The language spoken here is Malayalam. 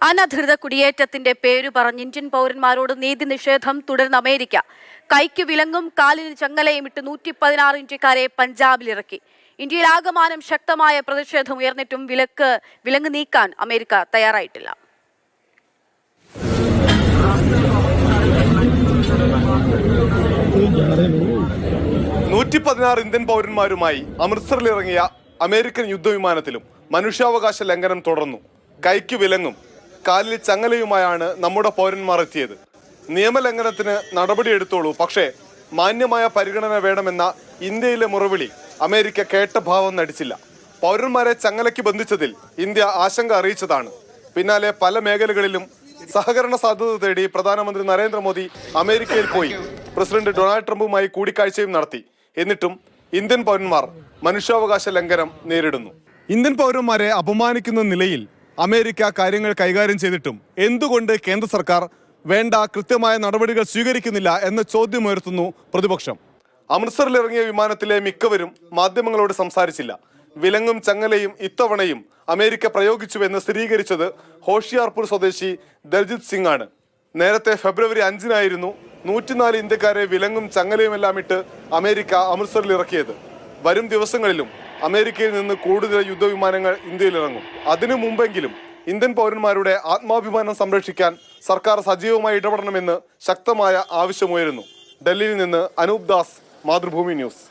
അനധികൃത കുടിയേറ്റത്തിന്റെ പേരു പറഞ്ഞ് ഇന്ത്യൻ പൗരന്മാരോട് നീതി നിഷേധം തുടരുന്ന അമേരിക്ക കൈക്ക് വിലങ്ങും കാലിന് ചങ്ങലയും ഇട്ട് 116 ഇന്ത്യക്കാരെ പഞ്ചാബിലിറക്കി. ഇന്ത്യയിലാകമാനം ശക്തമായ പ്രതിഷേധം ഉയർന്നിട്ടും വിലങ്ങ് നീക്കാൻ അമേരിക്ക തയ്യാറായിട്ടില്ല. ഇന്ത്യൻ പൗരന്മാരുമായി അമൃത്സറിലിറങ്ങിയ അമേരിക്കൻ യുദ്ധവിമാനത്തിലും മനുഷ്യാവകാശ ലംഘനം തുടർന്നു. കൈക്ക് വിലങ്ങും കാലിൽ ചങ്ങലയുമായാണ് നമ്മുടെ പൗരന്മാർ എത്തിയത്. നിയമലംഘനത്തിന് നടപടിയെടുത്തോളൂ, പക്ഷേ മാന്യമായ പരിഗണന വേണമെന്ന ഇന്ത്യയിലെ മുറവിളി അമേരിക്ക കേട്ട ഭാവം നടിച്ചില്ല. പൗരന്മാരെ ചങ്ങലയ്ക്ക് ബന്ധിച്ചതിൽ ഇന്ത്യ ആശങ്ക അറിയിച്ചതാണ്. പിന്നാലെ പല മേഖലകളിലും സഹകരണ സാധ്യത തേടി പ്രധാനമന്ത്രി നരേന്ദ്രമോദി അമേരിക്കയിൽ പോയി പ്രസിഡന്റ് ഡൊണാൾഡ് ട്രംപുമായി കൂടിക്കാഴ്ചയും നടത്തി. എന്നിട്ടും ഇന്ത്യൻ പൗരന്മാർ മനുഷ്യാവകാശ ലംഘനം നേരിടുന്നു. ഇന്ത്യൻ പൗരന്മാരെ അപമാനിക്കുന്ന നിലയിൽ അമേരിക്ക കാര്യങ്ങൾ കൈകാര്യം ചെയ്തിട്ടും എന്തുകൊണ്ട് കേന്ദ്ര സർക്കാർ വേണ്ട കൃത്യമായ നടപടികൾ സ്വീകരിക്കുന്നില്ല എന്ന ചോദ്യമുയർത്തുന്നു പ്രതിപക്ഷം. അമൃത്സറിലിറങ്ങിയ വിമാനത്തിലെ മിക്കവരും മാധ്യമങ്ങളോട് സംസാരിച്ചില്ല. വിലങ്ങും ചങ്ങലയും ഇത്തവണയും അമേരിക്ക പ്രയോഗിച്ചുവെന്ന് സ്ഥിരീകരിച്ചത് ഹോഷിയാർപൂർ സ്വദേശി ദൽജിത് സിംഗ് ആണ്. നേരത്തെ ഫെബ്രുവരി 5-നായിരുന്നു 104 ഇന്ത്യക്കാരെ വിലങ്ങും ചങ്ങലയുമെല്ലാം ഇട്ട് അമേരിക്ക അമൃത്സറിൽ ഇറക്കിയത്. വരും ദിവസങ്ങളിലും അമേരിക്കയിൽ നിന്ന് കൂടുതൽ യുദ്ധവിമാനങ്ങൾ ഇന്ത്യയിലിറങ്ങും. അതിനു മുമ്പെങ്കിലും ഇന്ത്യൻ പൗരന്മാരുടെ ആത്മാഭിമാനം സംരക്ഷിക്കാൻ സർക്കാർ സജീവമായി ഇടപെടണമെന്ന് ശക്തമായ ആവശ്യമുയരുന്നു. ഡൽഹിയിൽ നിന്ന് അനൂപ് ദാസ്, മാതൃഭൂമി ന്യൂസ്.